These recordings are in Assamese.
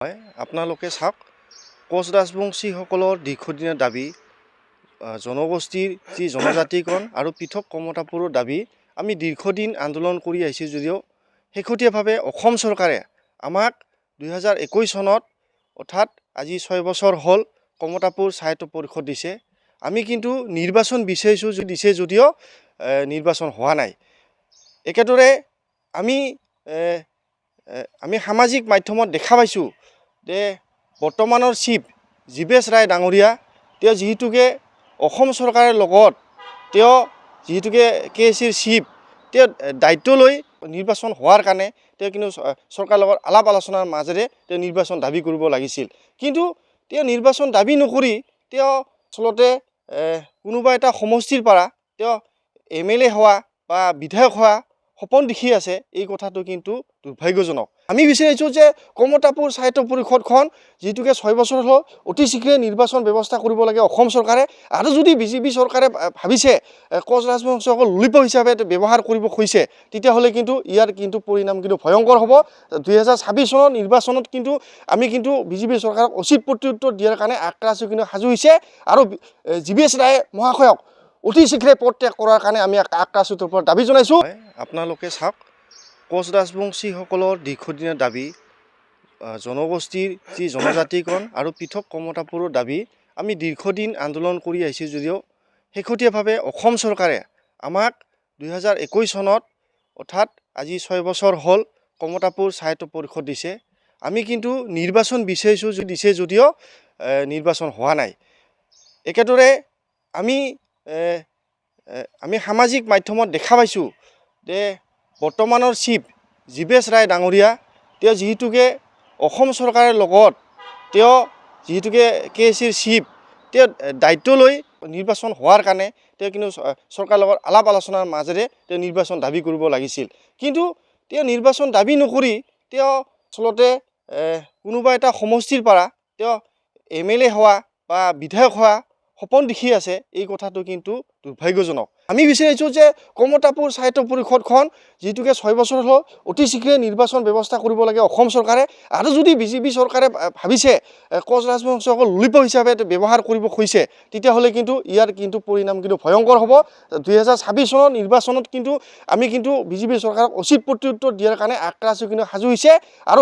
হয় আপোনালোকে চাওক কোচ ৰাজবংশীসকলৰ দীৰ্ঘদিনীয়া দাবী জনগোষ্ঠীৰ যি জনজাতিকৰণ আৰু পৃথক কমতাপুৰৰ দাবী আমি দীৰ্ঘদিন আন্দোলন কৰি আহিছোঁ যদিও শেহতীয়াভাৱে অসম চৰকাৰে আমাক 2021 চনত অৰ্থাৎ আজি 6 বছৰ হ'ল কমতাপুৰ স্বায়ত্ত পৰিষদ দিছে। আমি কিন্তু নিৰ্বাচন বিচাৰিছোঁ যদিও নিৰ্বাচন হোৱা নাই। একেদৰে আমি সামাজিক মাধ্যমত দেখা পাইছোঁ যে বৰ্তমানৰ চিফ জীৱেশ ৰায় ডাঙৰীয়া তেওঁ যিহেতুকে অসম চৰকাৰৰ লগত তেওঁ যিহেতুকে KACৰ চিফ তেওঁ দায়িত্ব লৈ নিৰ্বাচন হোৱাৰ কাৰণে তেওঁ কিন্তু চৰকাৰৰ লগত আলাপ আলোচনাৰ মাজেৰে তেওঁ নিৰ্বাচন দাবী কৰিব লাগিছিল। কিন্তু তেওঁ নিৰ্বাচন দাবী নকৰি তেওঁ আচলতে কোনোবা এটা সমষ্টিৰ পৰা তেওঁ MLA হোৱা বা বিধায়ক হোৱা সপোন দেখি আছে। এই কথাটো কিন্তু দুৰ্ভাগ্যজনক। আমি বিচাৰিছোঁ যে কমতাপুৰ স্বায়ত্ত পৰিষদখন যিহেতুকে 6 বছৰ হ'ল অতি শীঘ্ৰে নিৰ্বাচন ব্যৱস্থা কৰিব লাগে অসম চৰকাৰে। আৰু যদি বিজেপি চৰকাৰে ভাবিছে কোচ ৰাজবংশীসকল লুলিপ হিচাপে ব্যৱহাৰ কৰিব খুজিছে তেতিয়াহ'লে কিন্তু ইয়াৰ কিন্তু পৰিণাম কিন্তু ভয়ংকৰ হ'ব। 2026 চনৰ নিৰ্বাচনত কিন্তু আমি কিন্তু বিজেপি চৰকাৰক উচিত প্ৰত্যুত্তৰ দিয়াৰ কাৰণে আক্ৰান্ত কিন্তু সাজু হৈছে আৰু জীৱেশ ৰায় মহাশয়ক অতি শীঘ্ৰে পদত্যাগ কৰাৰ কাৰণে আমি আক্ৰান্তৰ ওপৰত দাবী জনাইছোঁ। আপোনালোকে চাওক কোচ ৰাজবংশীসকলৰ দীৰ্ঘদিনীয়া দাবী জনগোষ্ঠীৰ যি জনজাতিকৰণ আৰু পৃথক কমতাপুৰৰ দাবী আমি দীৰ্ঘদিন আন্দোলন কৰি আহিছোঁ যদিও শেহতীয়াভাৱে অসম চৰকাৰে আমাক 2021 চনত অৰ্থাৎ আজি 6 বছৰ হ'ল কমতাপুৰ স্বায়ত্ত পৰিষদ দিছে। আমি কিন্তু নিৰ্বাচন বিচাৰিছোঁ যদিও নিৰ্বাচন হোৱা নাই। একেদৰে আমি সামাজিক মাধ্যমত দেখা পাইছোঁ যে বৰ্তমানৰ চিফ জীৱেশ ৰায় ডাঙৰীয়া তেওঁ যিহেতুকে অসম চৰকাৰৰ লগত তেওঁ যিহেতুকে KACৰ চিফ তেওঁ দায়িত্ব লৈ নিৰ্বাচন হোৱাৰ কাৰণে তেওঁ কিন্তু চৰকাৰৰ লগত আলাপ আলোচনাৰ মাজেৰে তেওঁ নিৰ্বাচন দাবী কৰিব লাগিছিল। কিন্তু তেওঁ নিৰ্বাচন দাবী নকৰি তেওঁ আচলতে কোনোবা এটা সমষ্টিৰ পৰা তেওঁ MLA হোৱা বা বিধায়ক হোৱা সপোন দেখি আছে। এই কথাটো কিন্তু দুৰ্ভাগ্যজনক। আমি বিচাৰিছোঁ যে কমতাপুৰ স্বায়ত্ত পৰিষদখন যিহেতুকে 6 বছৰ হ'ল অতি শীঘ্ৰে নিৰ্বাচন ব্যৱস্থা কৰিব লাগে অসম চৰকাৰে। আৰু যদি বিজেপি চৰকাৰে ভাবিছে কোচ ৰাজবংশীসকল লুলিপ হিচাপে ব্যৱহাৰ কৰিব খুজিছে তেতিয়াহ'লে কিন্তু ইয়াৰ কিন্তু পৰিণাম কিন্তু ভয়ংকৰ হ'ব। 2026 চনৰ নিৰ্বাচনত কিন্তু আমি কিন্তু বিজেপি চৰকাৰক উচিত প্ৰত্যুত্তৰ দিয়াৰ কাৰণে আক্ৰান্ত কিন্তু সাজু হৈছে আৰু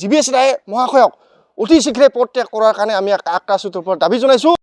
জীৱেশ ৰায় মহাশয়ক অতি শীঘ্ৰে পদত্যাগ কৰাৰ কাৰণে আমি আক্ৰান্তৰ ওপৰত দাবী জনাইছোঁ।